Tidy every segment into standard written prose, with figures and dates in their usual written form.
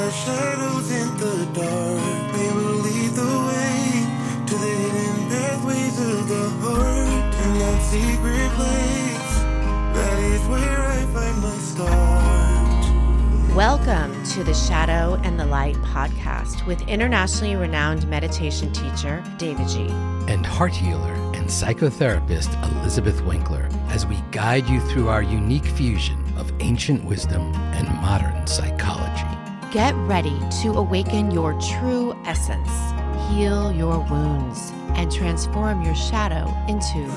our shadows in the dark. They will lead the way to the hidden pathways of the heart. In that secret place, that is where I find my start. Welcome to the Shadow and the Light podcast with internationally renowned meditation teacher, davidji. And heart healer and psychotherapist, Elizabeth Winkler, as we guide you through our unique fusion of ancient wisdom and modern psychology. Get ready to awaken your true essence, heal your wounds, and transform your shadow into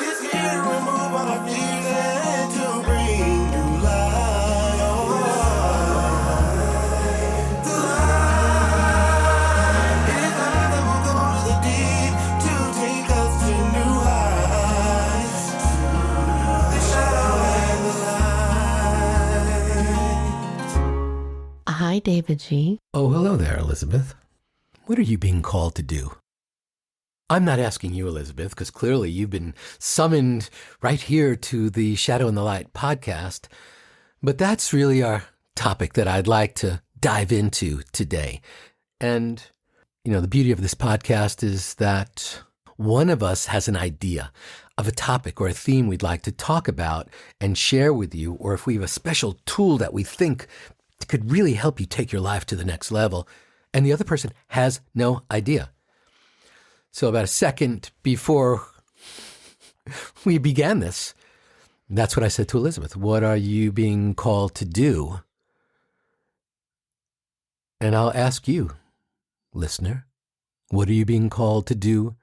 It's here to remove all our fears and to bring new light. The light is the light that will go to the deep to take us to new heights. The shadow and the light. Hi, davidji. Oh, hello there, Elizabeth. What are you being called to do? I'm not asking you, Elizabeth, because clearly you've been summoned right here to the Shadow and the Light podcast. But that's really our topic that I'd like to dive into today. And, you know, the beauty of this podcast is that one of us has an idea of a topic or a theme we'd like to talk about and share with you, or if we have a special tool that we think could really help you take your life to the next level, and the other person has no idea. So about a second before we began this, that's what I said to Elizabeth. What are you being called to do? And I'll ask you, listener, what are you being called to do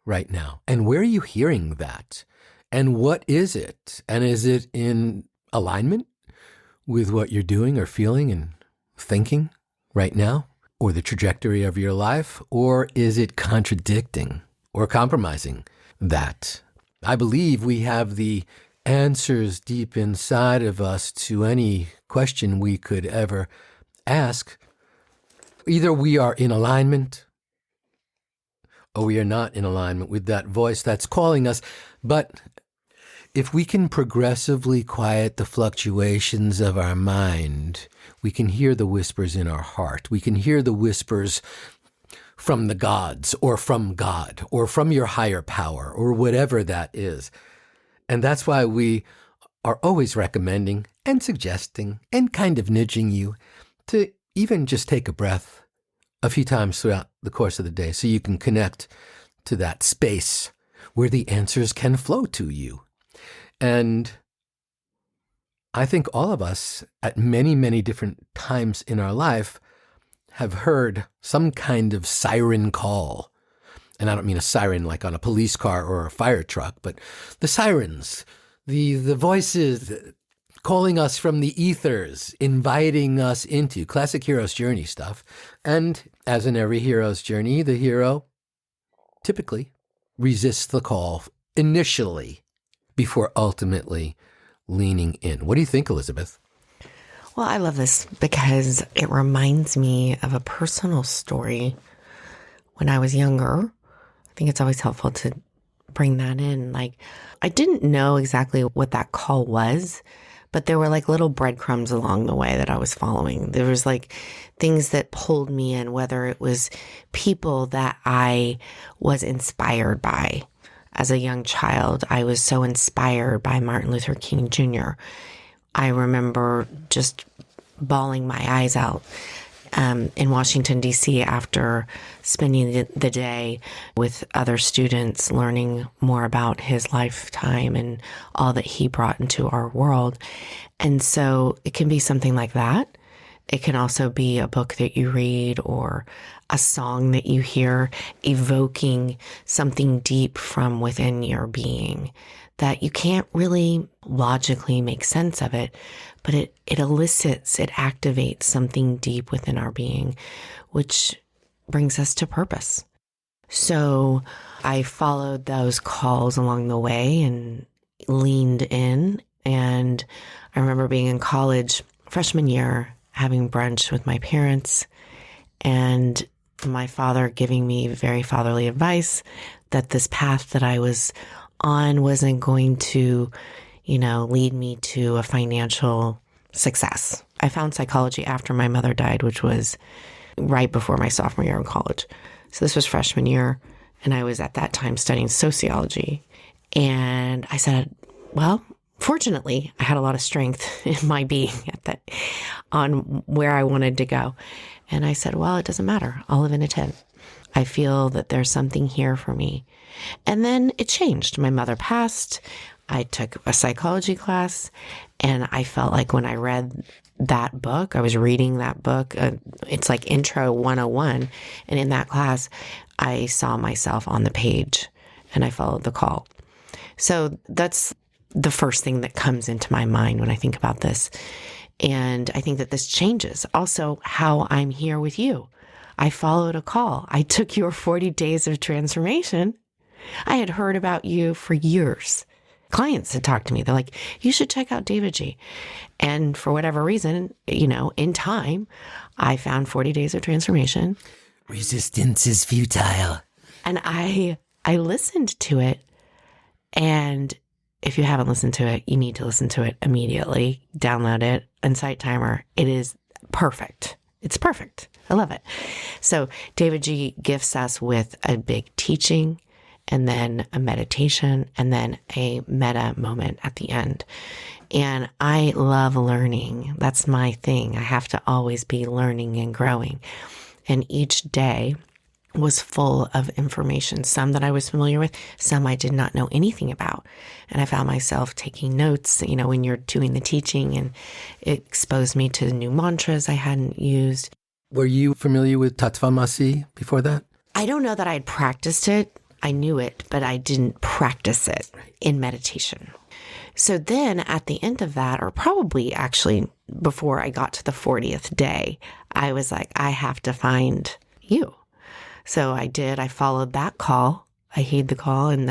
right now? And where are you hearing that? And what is it? And is it in alignment with what you're doing or feeling and thinking right now, or the trajectory of your life? Or is it contradicting or compromising that? I believe we have the answers deep inside of us to any question we could ever ask. Either we are in alignment or we are not in alignment with that voice that's calling us. But if we can progressively quiet the fluctuations of our mind, we can hear the whispers in our heart. We can hear the whispers from the gods or from God or from your higher power or whatever that is. And that's why we are always recommending and suggesting and kind of nudging you to even just take a breath a few times throughout the course of the day so you can connect to that space where the answers can flow to you. And I think all of us at many, many different times in our life have heard some kind of siren call. And I don't mean a siren like on a police car or a fire truck, but the sirens, the voices calling us from the ethers, inviting us into classic hero's journey stuff. And as in every hero's journey, the hero typically resists the call initially before ultimately leaning in. What do you think, Elizabeth? Well, I love this because it reminds me of a personal story. When I was younger, I think it's always helpful to bring that in. Like, I didn't know exactly what that call was, but there were like little breadcrumbs along the way that I was following. There was like things that pulled me in, whether it was people that I was inspired by. As a young child, I was so inspired by Martin Luther King Jr. I remember just bawling my eyes out in Washington, D.C. after spending the day with other students, learning more about his lifetime and all that he brought into our world. And so it can be something like that. It can also be a book that you read or a song that you hear evoking something deep from within your being that you can't really logically make sense of it, but it elicits, it activates something deep within our being, which brings us to purpose. So I followed those calls along the way and leaned in. And I remember being in college, freshman year, having brunch with my parents and my father giving me very fatherly advice that this path that I was on wasn't going to, lead me to a financial success. I found psychology after my mother died, which was right before my sophomore year in college. So this was freshman year, and I was at that time studying sociology. And I said, well, fortunately, I had a lot of strength in my being on where I wanted to go. And I said, well, it doesn't matter. I'll live in a tent. I feel that there's something here for me. And then it changed. My mother passed. I took a psychology class, and I felt like when I read that book, I was reading that book. It's like Intro 101. And in that class, I saw myself on the page, and I followed the call. So that's the first thing that comes into my mind when I think about this. And I think that this changes also how I'm here with you. I followed a call. I took your 40 days of transformation. I had heard about you for years. Clients had talked to me. They're like, you should check out davidji. And for whatever reason, in time, I found 40 days of transformation. Resistance is futile. And I listened to it. And if you haven't listened to it, you need to listen to it immediately. Download it. Insight Timer. It is perfect. It's perfect. I love it. So davidji gifts us with a big teaching, and then a meditation, and then a meta moment at the end. And I love learning. That's my thing. I have to always be learning and growing. And each day was full of information, some that I was familiar with, some I did not know anything about. And I found myself taking notes, when you're doing the teaching, and it exposed me to new mantras I hadn't used. Were you familiar with Tattvamasi before that? I don't know that I had practiced it. I knew it, but I didn't practice it in meditation. So then at the end of that, or probably actually before I got to the 40th day, I was like, I have to find you. So I did. I followed that call. I heed the call, and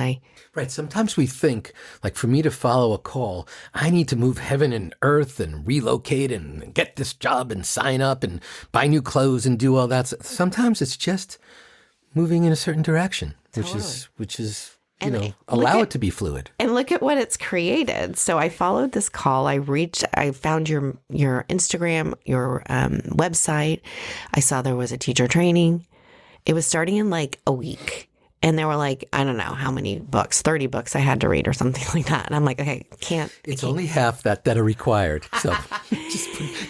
Right. Sometimes we think, like, for me to follow a call, I need to move heaven and earth and relocate and get this job and sign up and buy new clothes and do all that. Sometimes it's just moving in a certain direction, which is allow it to be fluid. And look at what it's created. So I followed this call. I found your Instagram, your website. I saw there was a teacher training. It was starting in like a week. And there were like, I don't know how many books, 30 books I had to read or something like that. And I'm like, okay, can't. It's only half that are required. So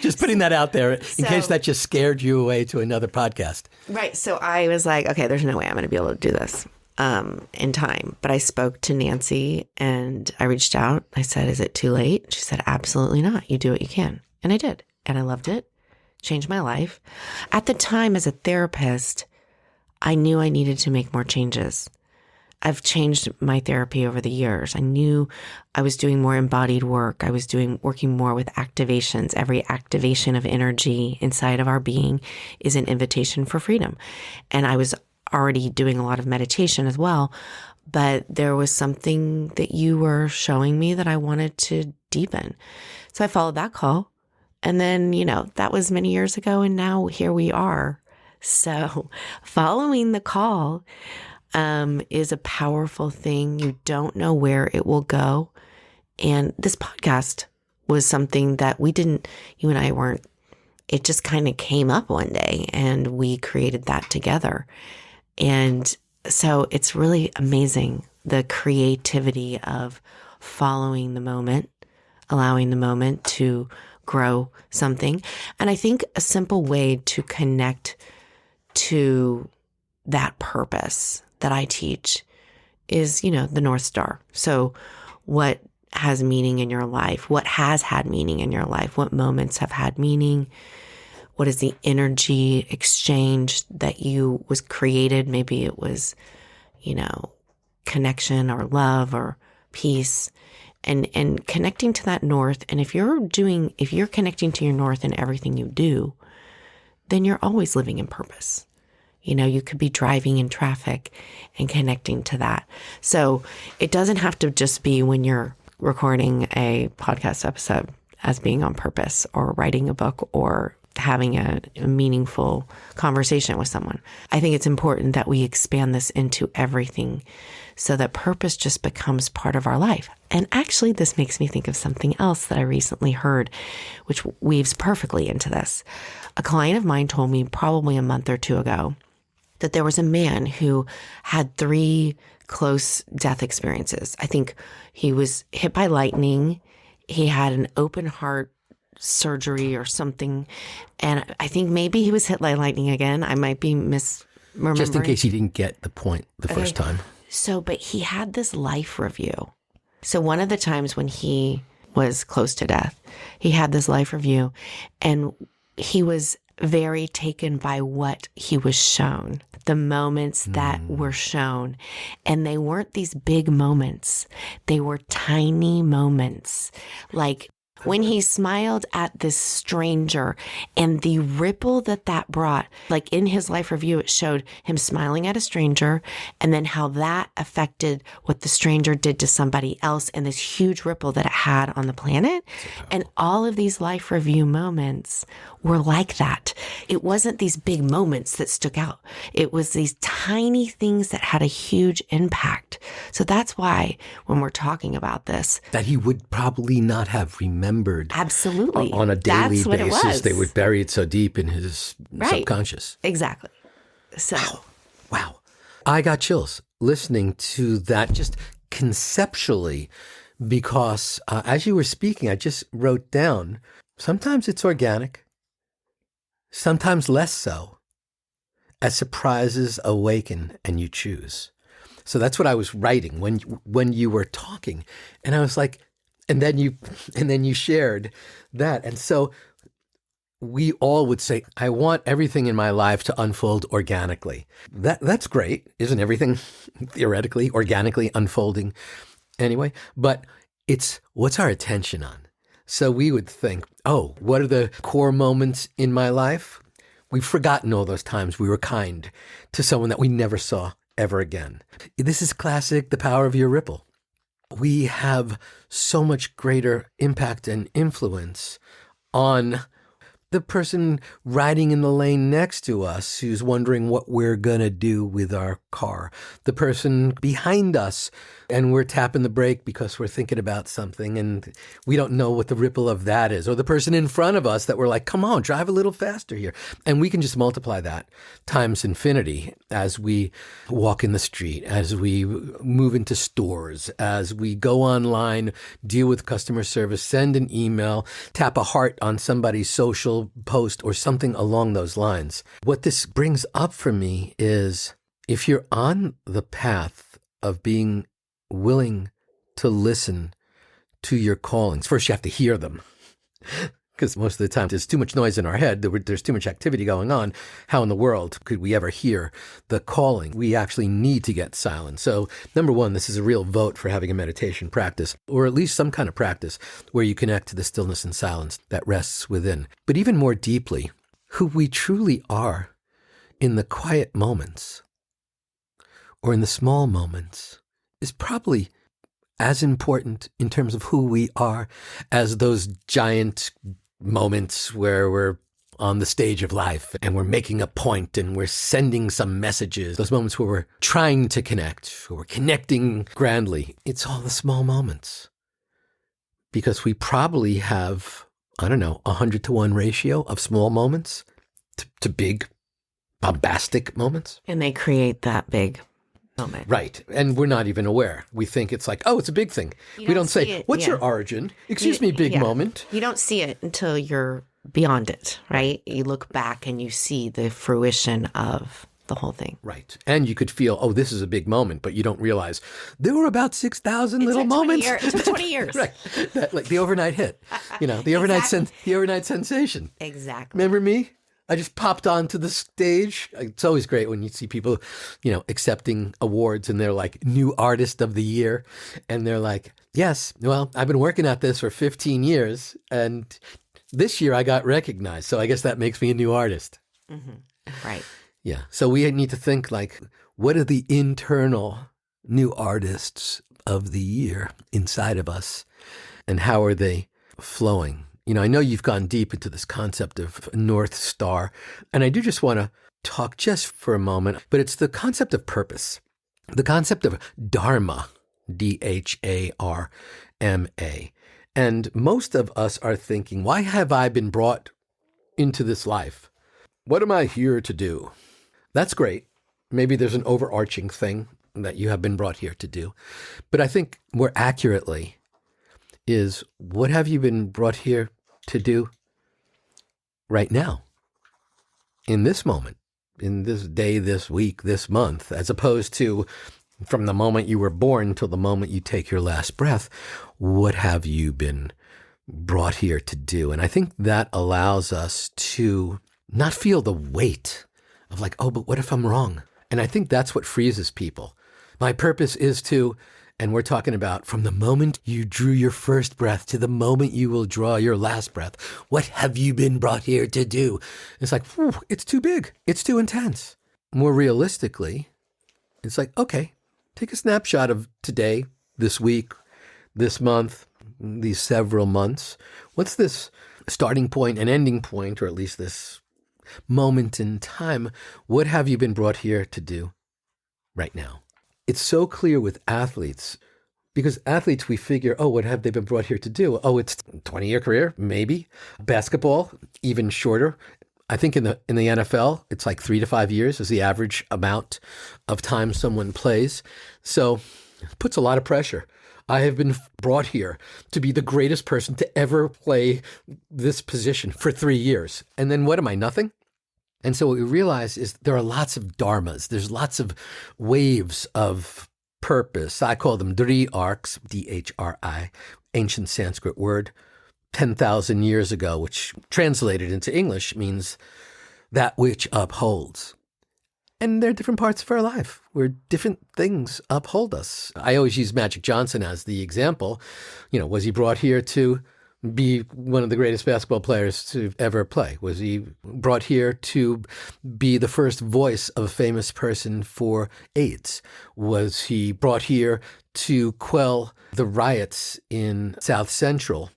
just putting that out there in case that just scared you away to another podcast. Right. So I was like, okay, there's no way I'm going to be able to do this in time. But I spoke to Nancy, and I reached out. I said, is it too late? She said, absolutely not. You do what you can. And I did. And I loved it. Changed my life. At the time, as a therapist, I knew I needed to make more changes. I've changed my therapy over the years. I knew I was doing more embodied work. I was working more with activations. Every activation of energy inside of our being is an invitation for freedom. And I was already doing a lot of meditation as well, but there was something that you were showing me that I wanted to deepen. So I followed that call. And then, that was many years ago, and now here we are. So following the call is a powerful thing. You don't know where it will go. And this podcast was something that you and I weren't, it just kind of came up one day, and we created that together. And so it's really amazing, the creativity of following the moment, allowing the moment to grow something. And I think a simple way to connect to that purpose that I teach is, the North Star. So what has meaning in your life? What has had meaning in your life? What moments have had meaning? What is the energy exchange that was created? Maybe it was, connection or love or peace, and connecting to that North. And if you're connecting to your North in everything you do, then you're always living in purpose. You could be driving in traffic and connecting to that. So it doesn't have to just be when you're recording a podcast episode as being on purpose, or writing a book, or having a meaningful conversation with someone. I think it's important that we expand this into everything so that purpose just becomes part of our life. And actually, this makes me think of something else that I recently heard, which weaves perfectly into this. A client of mine told me probably a month or two ago that there was a man who had 3 close death experiences. I think he was hit by lightning. He had an open heart surgery or something. And I think maybe he was hit by lightning again. I might be misremembering. Just in case you didn't get the point the first time. So, but he had this life review. So one of the times when he was close to death, he had this life review, and he was very taken by what he was shown, the moments that were shown. And they weren't these big moments. They were tiny moments. Like when he smiled at this stranger and the ripple that brought, like in his life review, it showed him smiling at a stranger and then how that affected what the stranger did to somebody else and this huge ripple that it had on the planet. And all of these life review moments were like that. It wasn't these big moments that stuck out. It was these tiny things that had a huge impact. So that's why when we're talking about this, that he would probably not have remembered. Absolutely. On a daily That's what basis. it was. They would bury it so deep in his subconscious. Exactly. So, Wow. I got chills listening to that just conceptually because as you were speaking, I just wrote down, sometimes it's organic, sometimes less so, as surprises awaken and you choose. So that's what I was writing when you were talking. And I was like, and then you shared that. And so we all would say, I want everything in my life to unfold organically. That's great. Isn't everything theoretically, organically unfolding anyway? But it's what's our attention on? So we would think, oh, what are the core moments in my life? We've forgotten all those times we were kind to someone that we never saw ever again. This is classic, the power of your ripple. We have so much greater impact and influence on the person riding in the lane next to us who's wondering what we're going to do with our car. The person behind us and we're tapping the brake because we're thinking about something and we don't know what the ripple of that is. Or the person in front of us that we're like, come on, drive a little faster here. And we can just multiply that times infinity as we walk in the street, as we move into stores, as we go online, deal with customer service, send an email, tap a heart on somebody's social post or something along those lines. What this brings up for me is if you're on the path of being willing to listen to your callings, first you have to hear them. Because most of the time there's too much noise in our head. There's too much activity going on. How in the world could we ever hear the calling? We actually need to get silent. So number one, this is a real vote for having a meditation practice, or at least some kind of practice where you connect to the stillness and silence that rests within. But even more deeply, who we truly are in the quiet moments or in the small moments is probably as important in terms of who we are as those giant moments where we're on the stage of life and we're making a point and we're sending some messages, those moments where we're trying to connect, where we're connecting grandly. It's all the small moments because we probably have, 100-to-1 ratio of small moments to big bombastic moments. and they create that big moment. Right. And we're not even aware. We think it's like, oh, it's a big thing. We don't see say, it, what's yeah. your origin? Excuse me, big moment. You don't see it until you're beyond it, right? You look back and you see the fruition of the whole thing. Right. And you could feel, oh, this is a big moment, but you don't realize there were about 6,000 little moments. It took 20 years. Right. That, like the overnight hit, the overnight sensation. Exactly. Remember me? I just popped onto the stage. It's always great when you see people, accepting awards and they're like new artist of the year. And they're like, yes, well, I've been working at this for 15 years and this year I got recognized. So I guess that makes me a new artist. Mm-hmm. Right. Yeah. So we need to think like, what are the internal new artists of the year inside of us and how are they flowing I know you've gone deep into this concept of North Star, and I do just want to talk just for a moment, but it's the concept of purpose, the concept of Dharma, Dharma. And most of us are thinking, why have I been brought into this life? What am I here to do? That's great. Maybe there's an overarching thing that you have been brought here to do. But I think more accurately is, what have you been brought here to do right now, in this moment, in this day, this week, this month, as opposed to from the moment you were born till the moment you take your last breath? What have you been brought here to do? And I think that allows us to not feel the weight of like, oh, but what if I'm wrong? And I think that's what freezes people. My purpose is to, and we're talking about from the moment you drew your first breath to the moment you will draw your last breath. What have you been brought here to do? It's like, whew, it's too big. It's too intense. More realistically, it's like, okay, take a snapshot of today, this week, this month, these several months. What's this starting point and ending point, or at least this moment in time? What have you been brought here to do right now? It's so clear with athletes, because athletes, we figure, oh, what have they been brought here to do? Oh, it's a 20-year career, maybe. Basketball, even shorter. I think in the NFL, it's like 3 to 5 years is the average amount of time someone plays. So it puts a lot of pressure. I have been brought here to be the greatest person to ever play this position for 3 years. And then what am I, nothing? And so what we realize is there are lots of dharmas. There's lots of waves of purpose. I call them Dhri Arcs, Dhri, ancient Sanskrit word, 10,000 years ago, which translated into English means that which upholds. And there are different parts of our life where different things uphold us. I always use Magic Johnson as the example. Was he brought here to be one of the greatest basketball players to ever play? Was he brought here to be the first voice of a famous person for AIDS? Was he brought here to quell the riots in South Central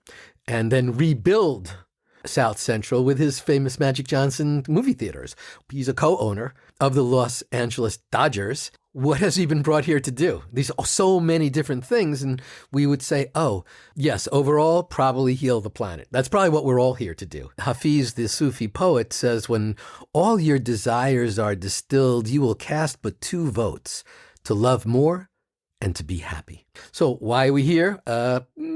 and then rebuild South Central with his famous Magic Johnson movie theaters? He's a co-owner of the Los Angeles Dodgers. What has he been brought here to do? These are so many different things. And we would say, oh, yes, overall, probably heal the planet. That's probably what we're all here to do. Hafiz, the Sufi poet, says, when all your desires are distilled, you will cast but 2 votes, to love more and to be happy. So why are we here?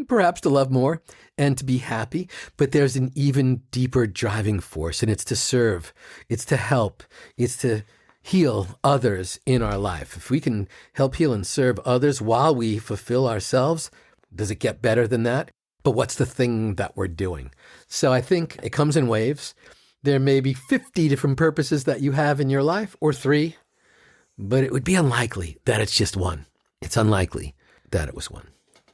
Perhaps to love more and to be happy. But there's an even deeper driving force, and it's to serve. It's to help. It's to heal others in our life. If we can help heal and serve others while we fulfill ourselves, does it get better than that? But what's the thing that we're doing? So I think it comes in waves. There may be 50 different purposes that you have in your life, or 3, but it would be unlikely that it's just one. It's unlikely that it was one.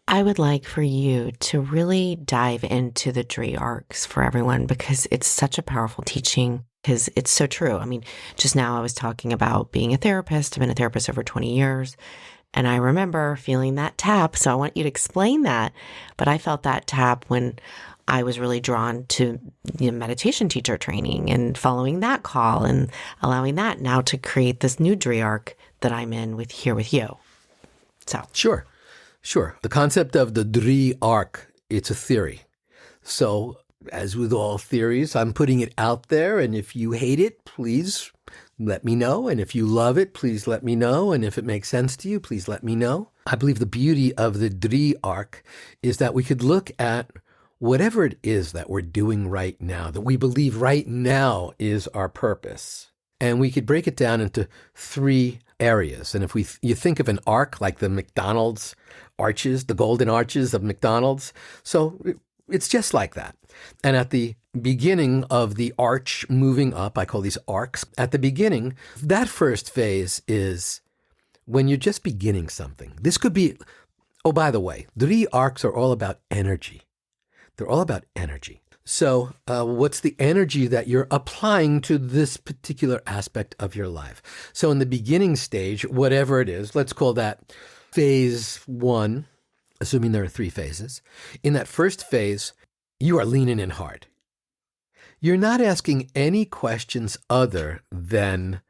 I would like for you to really dive into the Dhri Arcs for everyone, because it's such a powerful teaching, because it's so true. I mean, just now I was talking about being a therapist. I've been a therapist over 20 years, and I remember feeling that tap. So I want you to explain that. But I felt that tap when I was really drawn to meditation teacher training and following that call and allowing that now to create this new Dhri Arc that I'm in with you. So Sure. The concept of the Dhri Arc, it's a theory. So as with all theories, I'm putting it out there. And if you hate it, please let me know. And if you love it, please let me know. And if it makes sense to you, please let me know. I believe the beauty of the Dhri Arc is that we could look at whatever it is that we're doing right now, that we believe right now is our purpose. And we could break it down into 3 areas. And if you think of an arc like the McDonald's arches, the golden arches of McDonald's, so it's just like that. And at the beginning of the arch moving up, I call these arcs, at the beginning, that first phase is when you're just beginning something. This could be, oh, by the way, 3 arcs are all about energy. They're all about energy. So what's the energy that you're applying to this particular aspect of your life? So in the beginning stage, whatever it is, let's call that phase 1, assuming there are 3 phases. In that first phase, you are leaning in hard. You're not asking any questions other than,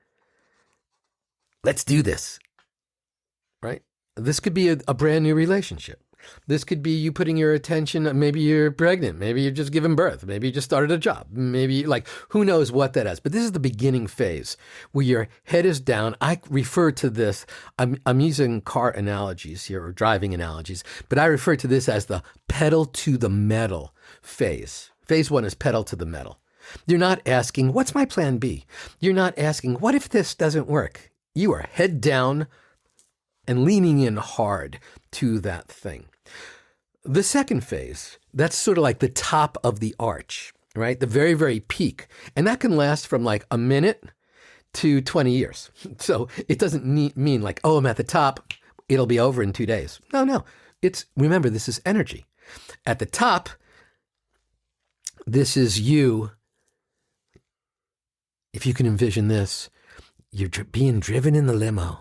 let's do this, right? This could be a brand new relationship. This could be you putting your attention, maybe you're pregnant, maybe you're just giving birth, maybe you just started a job, maybe who knows what that is. But this is the beginning phase where your head is down. I refer to this, I'm using car analogies here or driving analogies, but I refer to this as the pedal to the metal phase. Phase 1 is pedal to the metal. You're not asking, what's my plan B? You're not asking, what if this doesn't work? You are head down and leaning in hard to that thing. The second phase, that's sort of like the top of the arch, right? The very, very peak. And that can last from like a minute to 20 years. So it doesn't mean like, oh, I'm at the top, it'll be over in 2 days. No. Remember, this is energy. At the top, this is you. If you can envision this, you're being driven in the limo.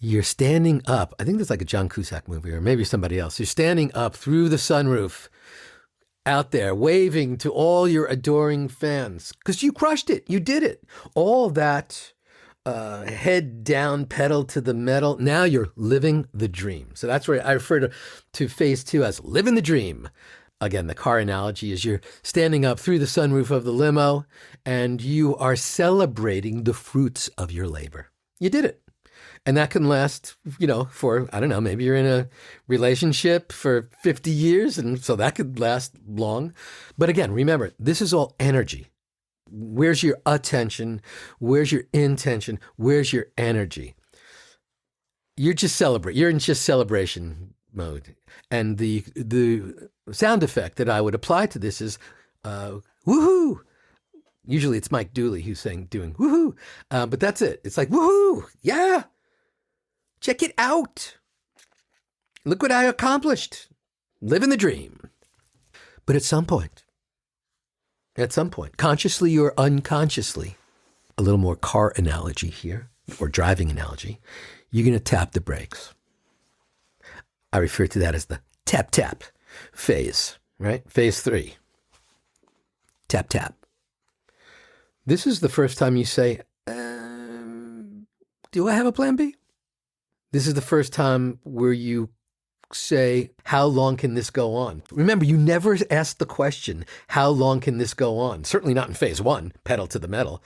You're standing up. I think there's like a John Cusack movie or maybe somebody else. You're standing up through the sunroof out there waving to all your adoring fans because you crushed it. You did it. All that head down, pedal to the metal. Now you're living the dream. So that's where I refer to phase 2 as living the dream. Again, the car analogy is you're standing up through the sunroof of the limo and you are celebrating the fruits of your labor. You did it. And that can last, for, I don't know, maybe you're in a relationship for 50 years. And so that could last long. But again, remember, this is all energy. Where's your attention? Where's your intention? Where's your energy? You're just celebrating. You're in just celebration mode. And the sound effect that I would apply to this is woohoo. Usually it's Mike Dooley who's doing woohoo. But that's it. It's like, woohoo. Yeah. Check it out. Look what I accomplished. Living the dream. But at some point, consciously or unconsciously, a little more car analogy here, or driving analogy, you're going to tap the brakes. I refer to that as the tap phase, right? Phase 3. Tap. This is the first time you say, do I have a plan B? This is the first time where you say, how long can this go on? Remember, you never ask the question, how long can this go on? Certainly not in phase 1, pedal to the metal.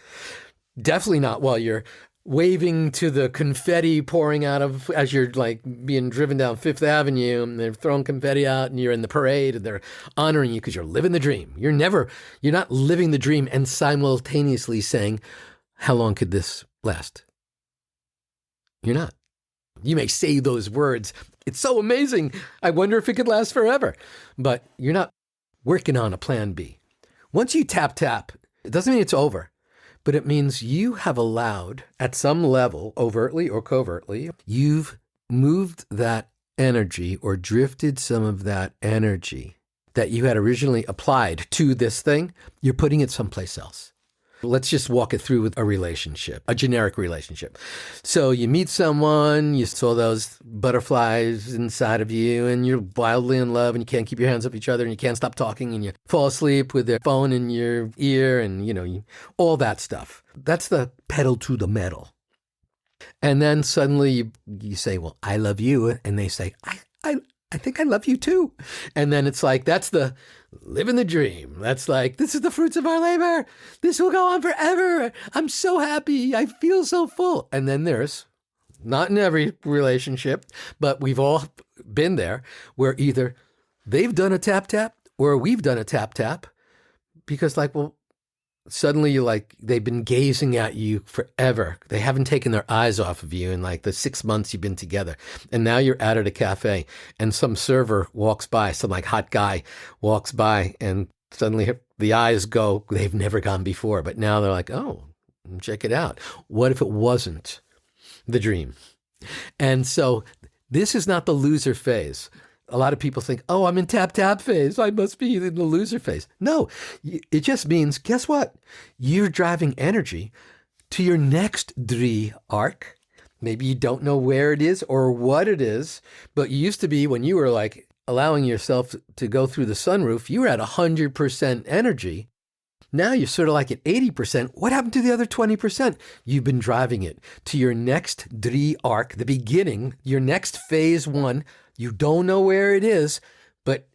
Definitely not while you're waving to the confetti pouring out of, as you're like being driven down Fifth Avenue and they're throwing confetti out and you're in the parade and they're honoring you because you're living the dream. You're not living the dream and simultaneously saying, how long could this last? You're not. You may say those words. It's so amazing. I wonder if it could last forever. But you're not working on a plan B. Once you tap, it doesn't mean it's over. But it means you have allowed, at some level, overtly or covertly, you've moved that energy or drifted some of that energy that you had originally applied to this thing. You're putting it someplace else. Let's just walk it through with a relationship, a generic relationship. So you meet someone, you saw those butterflies inside of you, and you're wildly in love, and you can't keep your hands off each other, and you can't stop talking, and you fall asleep with their phone in your ear, and all that stuff. That's the pedal to the metal. And then suddenly you say, well, I love you. And they say, I think I love you too. And then it's like, that's the living the dream. That's like, this is the fruits of our labor. This will go on forever. I'm so happy. I feel so full. And then there's, not in every relationship, but we've all been there, where either they've done a tap or we've done a tap because suddenly you're like, they've been gazing at you forever. They haven't taken their eyes off of you in like the 6 months you've been together. And now you're out at a cafe and some server walks by, some like hot guy walks by, and suddenly the eyes go, they've never gone before. But now they're like, oh, check it out. What if it wasn't the dream? And so this is not the loser phase. A lot of people think, oh, I'm in tap phase. I must be in the loser phase. No, it just means, guess what? You're driving energy to your next Dhri Arc. Maybe you don't know where it is or what it is, but you used to be, when you were like allowing yourself to go through the sunroof, you were at 100% energy. Now you're sort of like at 80%. What happened to the other 20%? You've been driving it to your next Dhri Arc, the beginning, your next phase 1. You don't know where it is, but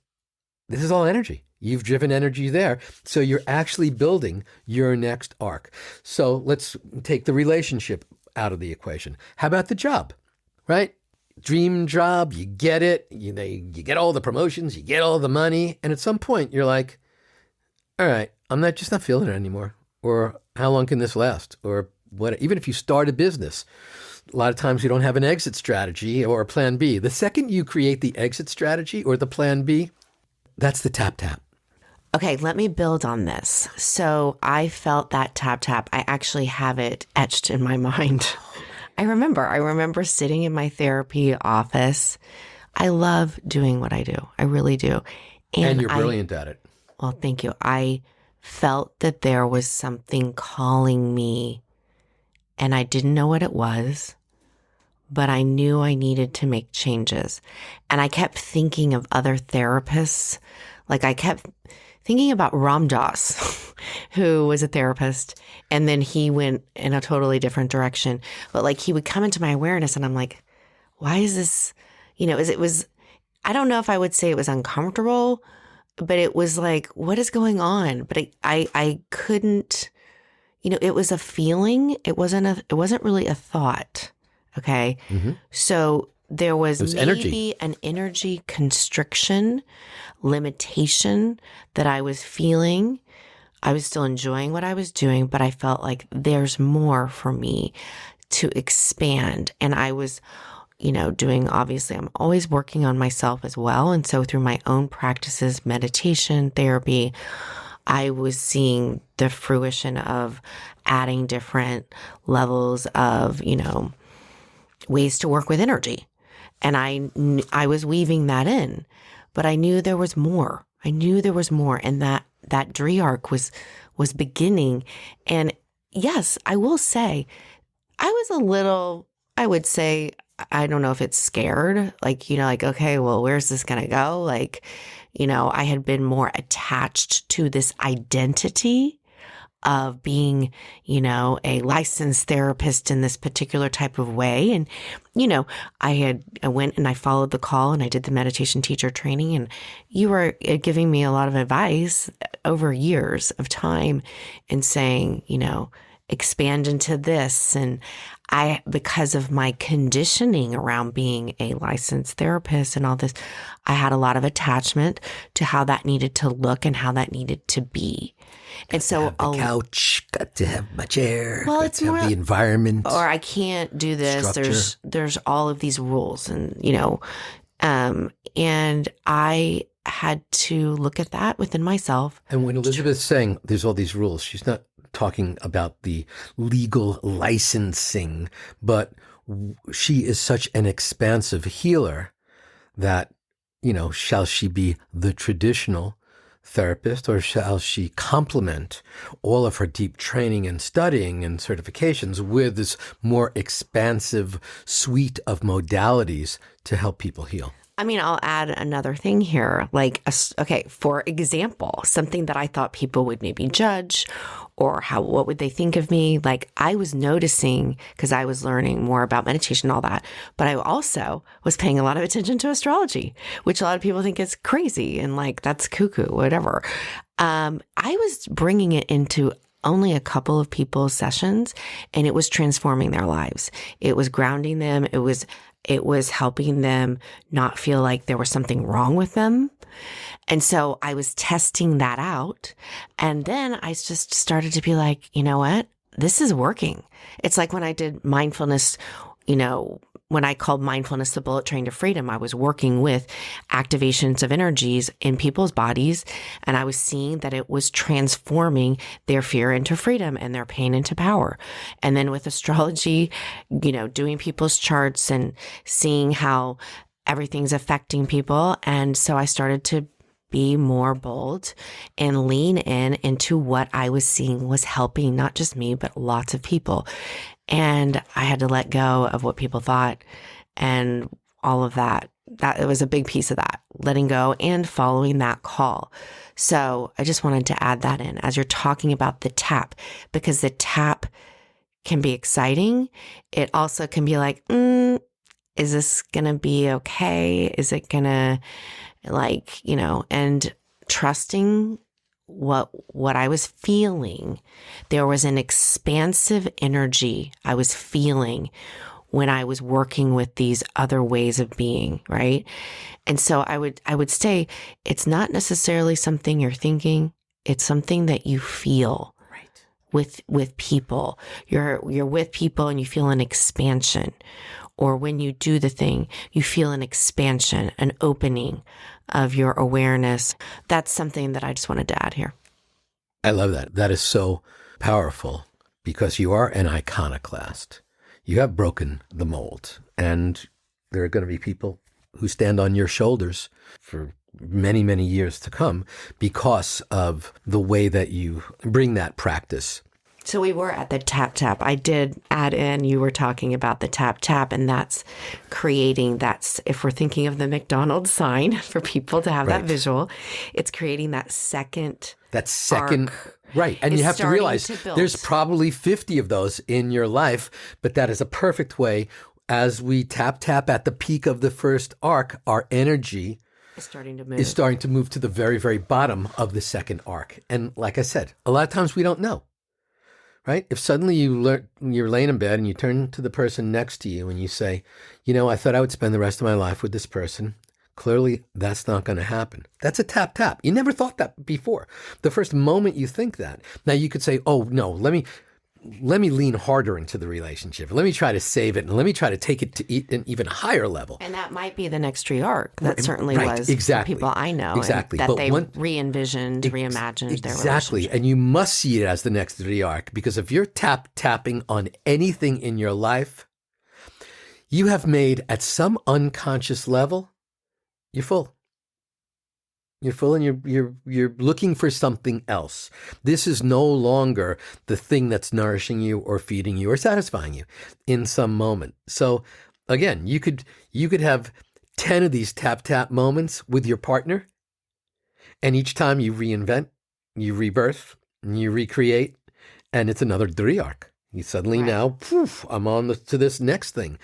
this is all energy. You've driven energy there. So you're actually building your next arc. So let's take the relationship out of the equation. How about the job, right? Dream job, you get it. You get all the promotions, you get all the money. And at some point you're like, all right, I'm just not feeling it anymore. Or how long can this last? Or what? Even if you start a business, a lot of times you don't have an exit strategy or a plan B. The second you create the exit strategy or the plan B, that's the tap tap. Okay, let me build on this. So I felt that tap tap. I actually have it etched in my mind. I remember sitting in my therapy office. I love doing what I do. I really do. And you're brilliant at it. Well, thank you. I felt that there was something calling me, and I didn't know what it was, but I knew I needed to make changes. And I kept thinking of other therapists. Like I kept thinking about Ram Dass, who was a therapist, and then he went in a totally different direction. But like he would come into my awareness and I'm like, why is this, I don't know if I would say it was uncomfortable, but it was like, what is going on? But I couldn't, it was a feeling. It wasn't really a thought. Okay. Mm-hmm. So there was maybe energy. An energy constriction, limitation that I was feeling. I was still enjoying what I was doing, but I felt like there's more for me to expand. And I was, obviously I'm always working on myself as well. And so through my own practices, meditation, therapy, I was seeing the fruition of adding different levels of, ways to work with energy. And I was weaving that in, but I knew there was more. And that Dhri Arc was beginning. And yes, I will say, I was a little, I would say, I don't know if it's scared, okay, well, where's this going to go? I had been more attached to this identity of being, a licensed therapist in this particular type of way. And, I went and I followed the call and I did the meditation teacher training, and you were giving me a lot of advice over years of time and saying, expand into this. And because of my conditioning around being a licensed therapist and all this, I had a lot of attachment to how that needed to look and how that needed to be. And so the couch, got to have my chair. Well, it's more the environment, or I can't do this. Structure. There's all of these rules, and and I had to look at that within myself. And when Elizabeth's saying there's all these rules, she's not talking about the legal licensing, but she is such an expansive healer that, shall she be the traditional therapist, or shall she complement all of her deep training and studying and certifications with this more expansive suite of modalities to help people heal? I mean, I'll add another thing here. For example, something that I thought people would maybe judge, or what would they think of me? I was noticing, because I was learning more about meditation and all that, but I also was paying a lot of attention to astrology, which a lot of people think is crazy and that's cuckoo, whatever. I was bringing it into only a couple of people's sessions, and it was transforming their lives. It was grounding them. It was helping them not feel like there was something wrong with them. And so I was testing that out. And then I just started to be like, you know what? This is working. It's like when I did mindfulness, when I called mindfulness the bullet train to freedom, I was working with activations of energies in people's bodies, and I was seeing that it was transforming their fear into freedom and their pain into power. And then with astrology, doing people's charts and seeing how everything's affecting people. And so I started to be more bold and lean into what I was seeing was helping not just me, but lots of people. And I had to let go of what people thought and all of that. that it was a big piece of that, letting go and following that call. So I just wanted to add that in as you're talking about the tap, because the tap can be exciting. It also can be like, is this going to be okay? Is it going to and trusting what I was feeling. There was an expansive energy I was feeling when I was working with these other ways of being, right? And so I would say it's not necessarily something you're thinking, it's something that you feel with people. You're with people and you feel an expansion. Or when you do the thing, you feel an expansion, an opening of your awareness. That's something that I just wanted to add here. I love that. That is so powerful because you are an iconoclast. You have broken the mold, and there are going to be people who stand on your shoulders for many, many years to come because of the way that you bring that practice. So we were at the tap tap. I did add in, you were talking about the tap tap, and that's creating if we're thinking of the McDonald's sign for people to have that visual, it's creating that second arc. Right. And you have to realize there's probably 50 of those in your life, but that is a perfect way. As we tap at the peak of the first arc, our energy is starting to move to the very, very bottom of the second arc. And like I said, a lot of times we don't know. Right? If suddenly you're laying in bed and you turn to the person next to you and you say, I thought I would spend the rest of my life with this person. Clearly, that's not going to happen. That's a tap. You never thought that before. The first moment you think that. Now you could say, oh, no, let me lean harder into the relationship. Let me try to save it, and let me try to take it to an even higher level. And that might be the next Dhri Arc. That certainly was exactly. For people I know. Exactly. That they re-envisioned, reimagined their relationship. Exactly. And you must see it as the next Dhri Arc, because if you're tapping on anything in your life, you have made at some unconscious level, you're full. You're full, and you're looking for something else. This is no longer the thing that's nourishing you or feeding you or satisfying you in some moment. So again, you could have 10 of these tap moments with your partner, and each time you reinvent, you rebirth, and you recreate, and it's another Dhri Arc. You suddenly now, poof, I'm on to this next thing.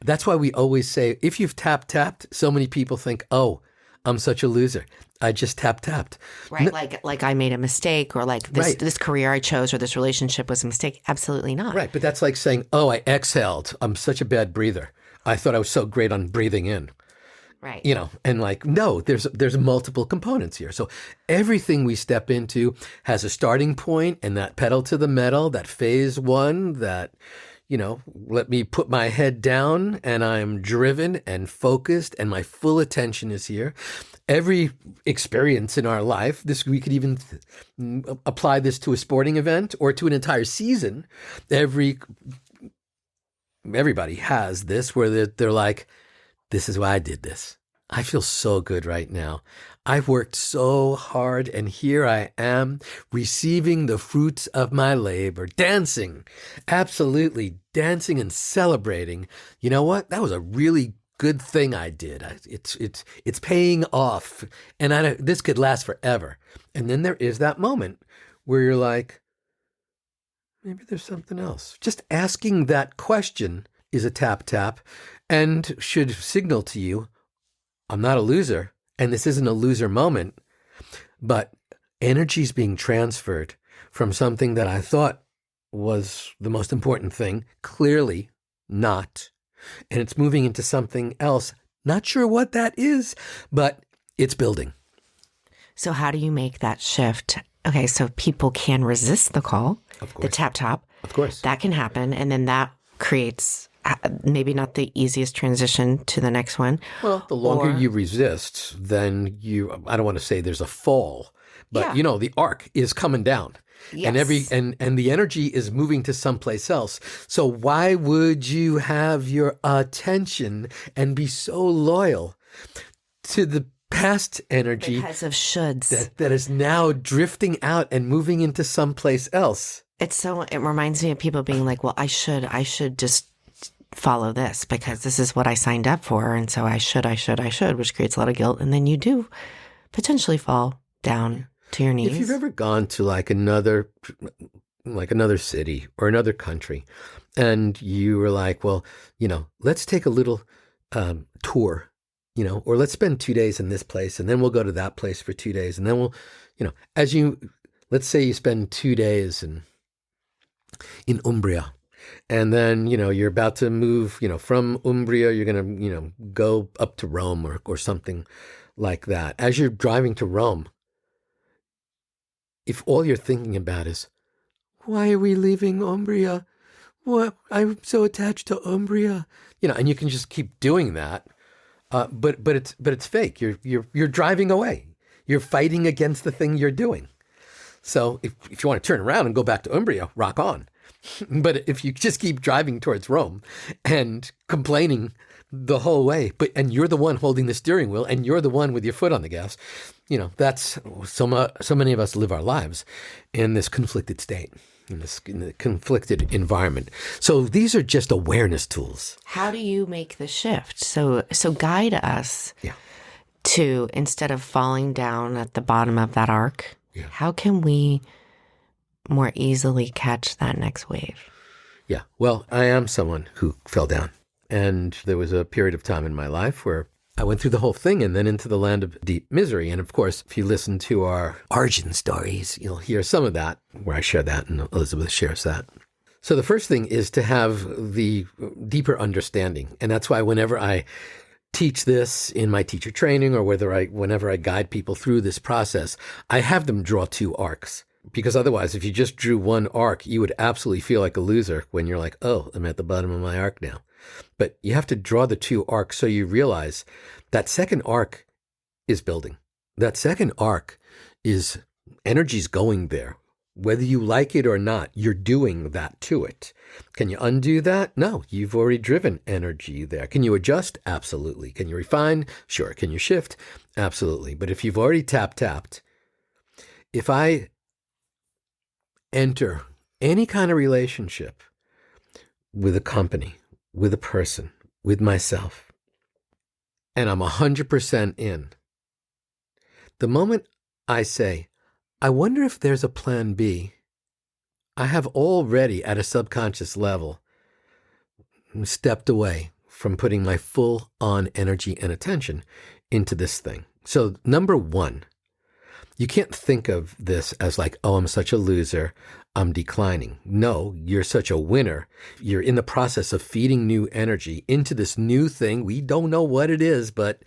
That's why we always say, if you've tapped, so many people think, oh, I'm such a loser. I just tapped. Right, like I made a mistake, or like this career I chose or this relationship was a mistake. Absolutely not. Right, but that's like saying, oh, I exhaled. I'm such a bad breather. I thought I was so great on breathing in. Right. And like, no, there's multiple components here. So everything we step into has a starting point, and that pedal to the metal, that phase one, that, let me put my head down and I'm driven and focused and my full attention is here. Every experience in our life, we could even apply this to a sporting event or to an entire season. Everybody has this where they're like, this is why I did this. I feel so good right now. I've worked so hard, and here I am receiving the fruits of my labor, dancing, absolutely dancing and celebrating. You know what? That was a really good thing I did. It's paying off, and this could last forever. And then there is that moment where you're like, maybe there's something else. Just asking that question is a tap, and should signal to you, I'm not a loser, and this isn't a loser moment, but energy's being transferred from something that I thought was the most important thing, clearly not, and it's moving into something else. Not sure what that is, but it's building. So how do you make that shift? Okay, so people can resist the call, the tap, of course, that can happen, and then that creates maybe not the easiest transition to the next one. Well, the longer you resist, then I don't want to say there's a fall, but the arc is coming down. Yes. And the energy is moving to someplace else. So why would you have your attention and be so loyal to the past energy because of shoulds that is now drifting out and moving into someplace else? It reminds me of people being like, well, I should just follow this because this is what I signed up for. And so I should, which creates a lot of guilt. And then you do potentially fall down to your knees. If you've ever gone to like another city or another country and you were like, well, let's take a little tour, or let's spend 2 days in this place and then we'll go to that place for 2 days. And then we'll, let's say you spend 2 days in Umbria. And then, you're about to move, from Umbria, you're going to, go up to Rome or something like that. As you're driving to Rome, if all you're thinking about is, why are we leaving Umbria? What? I'm so attached to Umbria, and you can just keep doing that. But it's fake. You're driving away. You're fighting against the thing you're doing. So if you want to turn around and go back to Umbria, rock on. But if you just keep driving towards Rome and complaining the whole way, and you're the one holding the steering wheel and you're the one with your foot on the gas, that's so many of us live our lives in this conflicted state, in the conflicted environment. So these are just awareness tools. How do you make the shift? So guide us to, instead of falling down at the bottom of that arc, how can we more easily catch that next wave? Yeah. Well, I am someone who fell down. And there was a period of time in my life where I went through the whole thing and then into the land of deep misery. And of course, if you listen to our origin stories, you'll hear some of that where I share that and Elizabeth shares that. So the first thing is to have the deeper understanding. And that's why whenever I teach this in my teacher training or whenever I guide people through this process, I have them draw 2 arcs. Because otherwise, if you just drew 1 arc, you would absolutely feel like a loser when you're like, oh, I'm at the bottom of my arc now. But you have to draw the 2 arcs so you realize that second arc is building. That second arc is energy's going there. Whether you like it or not, you're doing that to it. Can you undo that? No, you've already driven energy there. Can you adjust? Absolutely. Can you refine? Sure. Can you shift? Absolutely. But if you've already tapped, if I enter any kind of relationship with a company, with a person, with myself, and I'm 100% in, the moment I say, I wonder if there's a plan B, I have already at a subconscious level stepped away from putting my full on energy and attention into this thing. So number 1, you can't think of this as like, oh, I'm such a loser, I'm declining. No, you're such a winner. You're in the process of feeding new energy into this new thing. We don't know what it is, but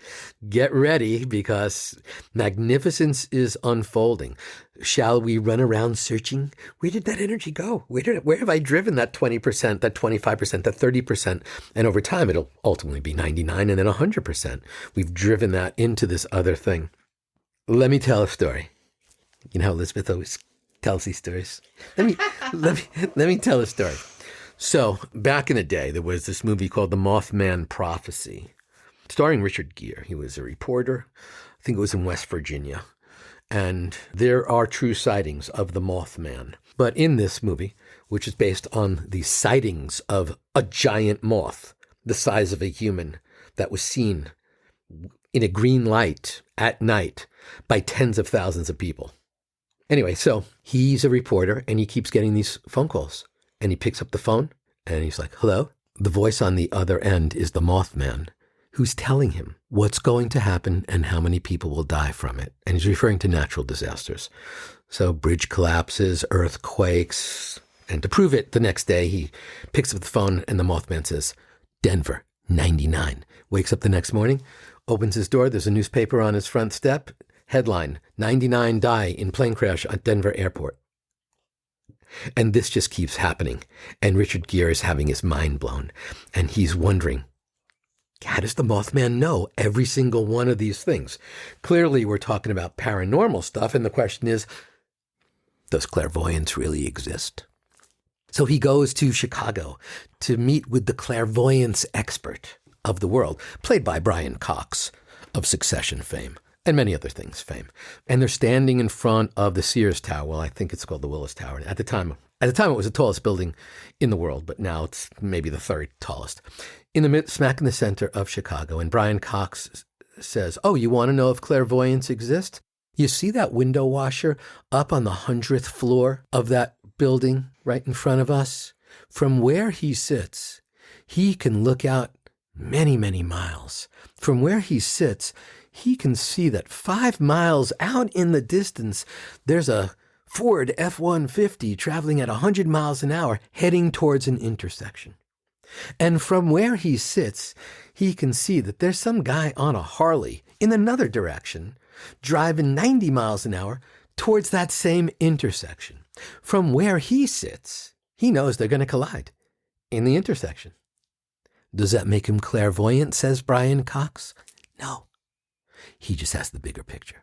get ready because magnificence is unfolding. Shall we run around searching? Where did that energy go? Where have I driven that 20%, that 25%, that 30%? And over time, it'll ultimately be 99 and then 100%. We've driven that into this other thing. Let me tell a story. You know how Elizabeth always tells these stories. Let me tell a story. So back in the day, there was this movie called The Mothman Prophecy, starring Richard Gere. He was a reporter. I think it was in West Virginia. And there are true sightings of the Mothman. But in this movie, which is based on the sightings of a giant moth, the size of a human, that was seen in a green light at night by tens of thousands of people. Anyway, so he's a reporter and he keeps getting these phone calls and he picks up the phone and he's like, hello? The voice on the other end is the Mothman who's telling him what's going to happen and how many people will die from it. And he's referring to natural disasters. So bridge collapses, earthquakes. And to prove it, the next day he picks up the phone and the Mothman says, Denver, 99. Wakes up the next morning, opens his door. There's a newspaper on his front step. Headline, 99 die in plane crash at Denver airport. And this just keeps happening. And Richard Gere is having his mind blown. And he's wondering, how does the Mothman know every single one of these things? Clearly, we're talking about paranormal stuff. And the question is, does clairvoyance really exist? So he goes to Chicago to meet with the clairvoyance expert of the world, played by Brian Cox of Succession fame. And many other things fame. And they're standing in front of the Sears Tower. Well, I think it's called the Willis Tower. At the time, At the time, it was the tallest building in the world, but now it's maybe the third tallest. Smack in the center of Chicago. And Brian Cox says, oh, you want to know if clairvoyance exists? You see that window washer up on the 100th floor of that building right in front of us? From where he sits, he can look out many, many miles. From where he sits, he can see that 5 miles out in the distance, there's a Ford F-150 traveling at 100 miles an hour heading towards an intersection. And from where he sits, he can see that there's some guy on a Harley in another direction driving 90 miles an hour towards that same intersection. From where he sits, he knows they're going to collide in the intersection. Does that make him clairvoyant, says Brian Cox? No. He just has the bigger picture.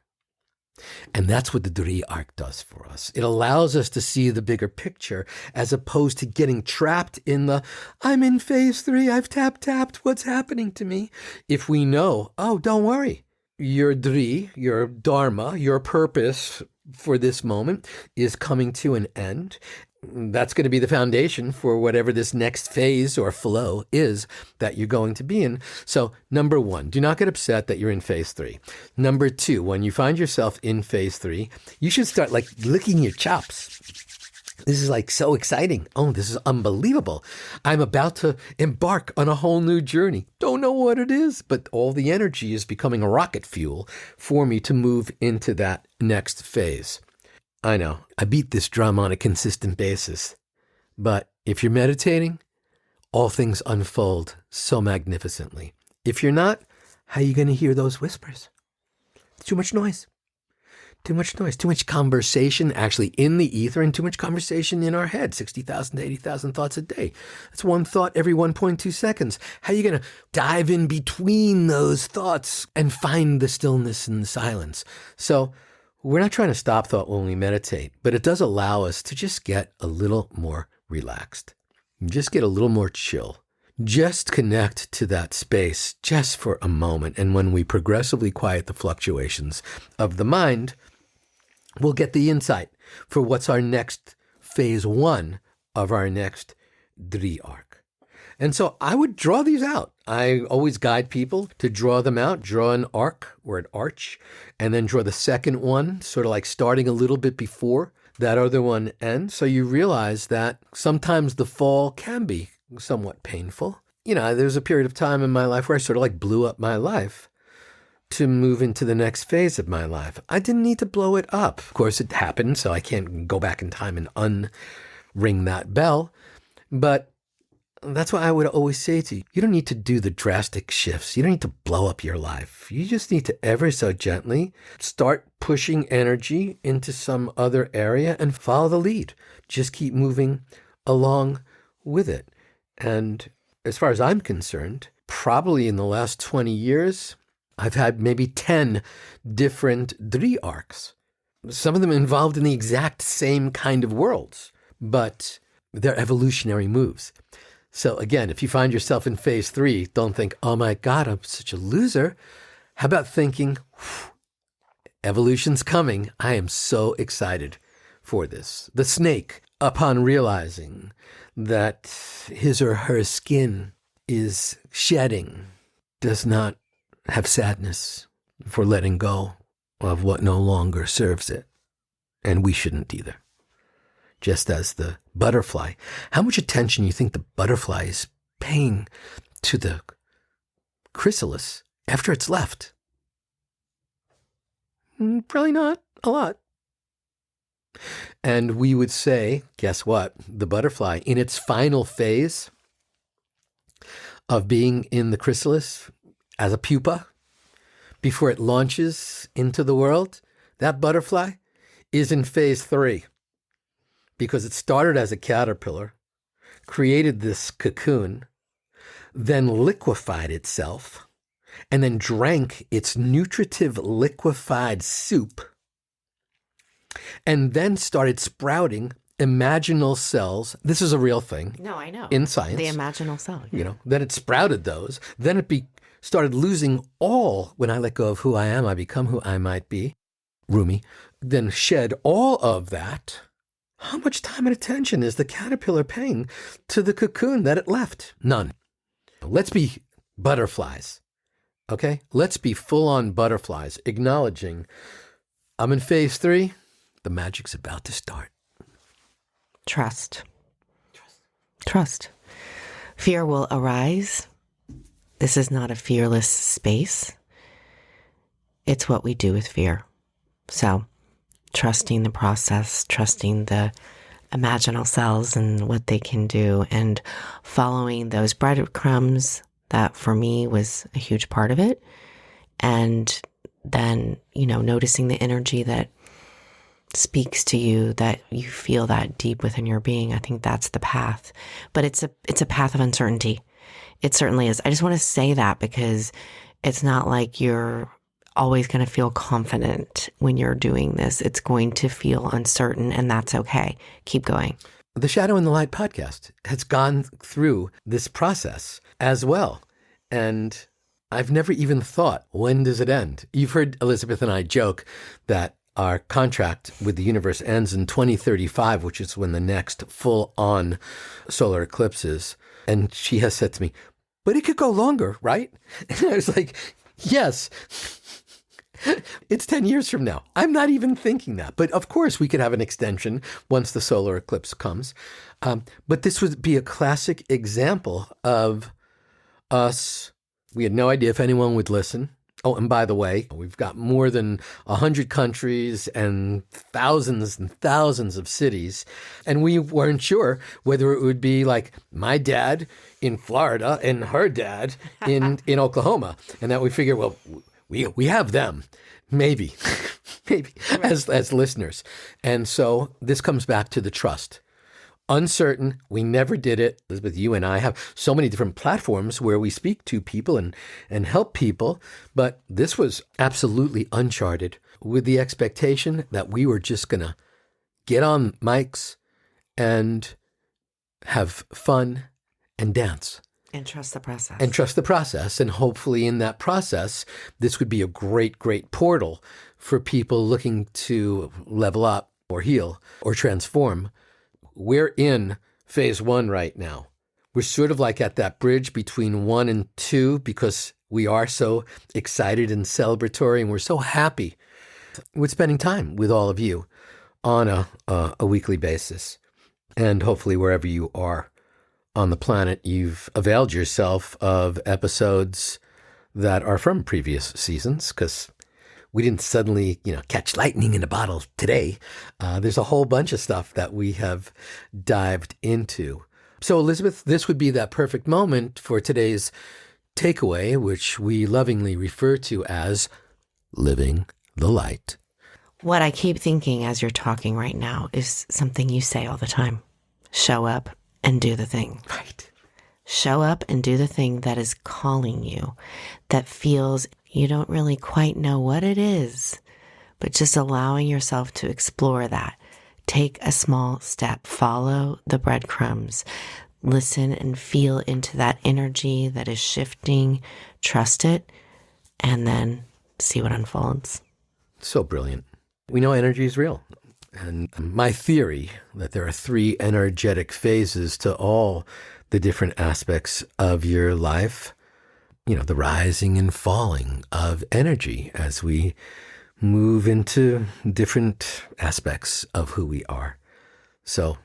And that's what the Dhri Arc does for us. It allows us to see the bigger picture as opposed to getting trapped in the, I'm in phase 3, I've tapped, what's happening to me? If we know, oh, don't worry. Your Dhri, your Dharma, your purpose for this moment is coming to an end. That's going to be the foundation for whatever this next phase or flow is that you're going to be in. So, number 1, do not get upset that you're in phase 3. Number 2, when you find yourself in phase 3, you should start like licking your chops. This is like so exciting. Oh, this is unbelievable. I'm about to embark on a whole new journey. Don't know what it is, but all the energy is becoming a rocket fuel for me to move into that next phase. I know, I beat this drum on a consistent basis, but if you're meditating, all things unfold so magnificently. If you're not, how are you going to hear those whispers? It's too much noise. Too much noise, too much conversation actually in the ether and too much conversation in our head, 60,000 to 80,000 thoughts a day. That's one thought every 1.2 seconds. How are you going to dive in between those thoughts and find the stillness and the silence? So we're not trying to stop thought when we meditate, but it does allow us to just get a little more relaxed, just get a little more chill, just connect to that space just for a moment. And when we progressively quiet the fluctuations of the mind, we'll get the insight for what's our next phase 1 of our next Dhri Arc. And so I would draw these out. I always guide people to draw them out, draw an arc or an arch, and then draw the second one, sort of like starting a little bit before that other one ends. So you realize that sometimes the fall can be somewhat painful. You know, there's a period of time in my life where I sort of like blew up my life to move into the next phase of my life. I didn't need to blow it up. Of course, it happened, so I can't go back in time and unring that bell. But that's why I would always say to you, you don't need to do the drastic shifts. You don't need to blow up your life. You just need to ever so gently start pushing energy into some other area and follow the lead. Just keep moving along with it. And as far as I'm concerned, probably in the last 20 years, I've had maybe 10 different Dhri arcs. Some of them involved in the exact same kind of worlds, but they're evolutionary moves. So again, if you find yourself in phase 3, don't think, oh my God, I'm such a loser. How about thinking, evolution's coming. I am so excited for this. The snake, upon realizing that his or her skin is shedding, does not have sadness for letting go of what no longer serves it. And we shouldn't either. Just as the butterfly. How much attention you think the butterfly is paying to the chrysalis after it's left? Probably not a lot. And we would say, guess what? The butterfly, in its final phase of being in the chrysalis as a pupa, before it launches into the world, that butterfly is in phase 3. Because it started as a caterpillar, created this cocoon, then liquefied itself, and then drank its nutritive liquefied soup, and then started sprouting imaginal cells. This is a real thing. No, I know. In science. The imaginal cell. You know, then it sprouted those. Then it started losing all. When I let go of who I am, I become who I might be. Rumi. Then shed all of that how much time and attention is the caterpillar paying to the cocoon that it left? None. Let's be butterflies, okay? Let's be full-on butterflies, acknowledging I'm in phase 3. The magic's about to start. Trust. Trust. Fear will arise. This is not a fearless space. It's what we do with fear. So, trusting the process, trusting the imaginal cells and what they can do, and following those breadcrumbs, that for me was a huge part of it. And then, noticing the energy that speaks to you, that you feel that deep within your being. I think that's the path. But it's a path of uncertainty. It certainly is. I just want to say that because it's not like you're always going to feel confident when you're doing this. It's going to feel uncertain, and that's okay. Keep going. The Shadow and the Light podcast has gone through this process as well. And I've never even thought, when does it end? You've heard Elizabeth and I joke that our contract with the universe ends in 2035, which is when the next full-on solar eclipse is. And she has said to me, but it could go longer, right? And I was like, yes, it's 10 years from now. I'm not even thinking that. But of course, we could have an extension once the solar eclipse comes. But this would be a classic example of us. We had no idea if anyone would listen. Oh, and by the way, we've got more than 100 countries and thousands of cities. And we weren't sure whether it would be like my dad in Florida and her dad in Oklahoma. And that we figured, well, we have them, maybe, as listeners. And so this comes back to the trust. Uncertain. We never did it. Elizabeth, you and I have so many different platforms where we speak to people and help people. But this was absolutely uncharted, with the expectation that we were just going to get on mics and have fun and dance. And trust the process. And trust the process. And hopefully in that process, this would be a great, great portal for people looking to level up or heal or transform. We're in phase 1 right now. We're sort of like at that bridge between 1 and 2 because we are so excited and celebratory, and we're so happy with spending time with all of you on a weekly basis. And hopefully wherever you are on the planet, you've availed yourself of episodes that are from previous seasons, because we didn't suddenly, catch lightning in a bottle today. There's a whole bunch of stuff that we have dived into. So, Elizabeth, this would be that perfect moment for today's takeaway, which we lovingly refer to as living the light. What I keep thinking as you're talking right now is something you say all the time. Show up and do the thing. Right. Show up and do the thing that is calling you, that feels you don't really quite know what it is, but just allowing yourself to explore that. Take a small step, follow the breadcrumbs, listen and feel into that energy that is shifting, trust it, and then see what unfolds. So brilliant. We know energy is real. And my theory that there are 3 energetic phases to all the different aspects of your life, the rising and falling of energy as we move into different aspects of who we are. So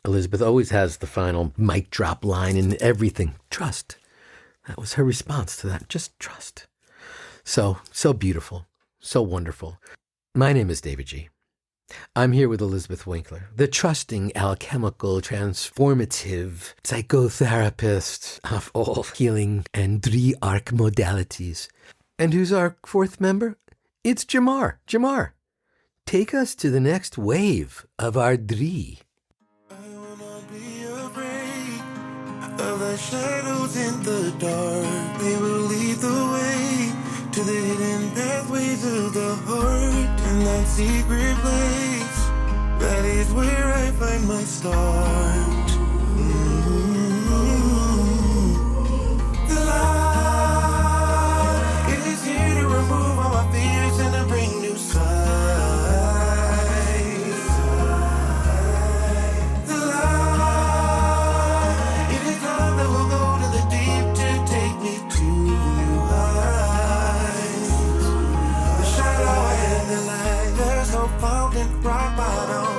Elizabeth always has the final mic drop line in everything. Trust. That was her response to that. Just trust. So beautiful. So wonderful. My name is davidji. I'm here with Elizabeth Winkler, the trusting, alchemical, transformative psychotherapist of all healing and Dhri Arc modalities. And who's our 4th member? It's Jamar. Jamar, take us to the next wave of our Dhri. I will not be afraid of the shadows in the dark. They will lead the way to the hidden pathways of the heart. In that secret place, that is where I find my start. The light, it is here to remove all my fears and to bring new sight. rock bottom.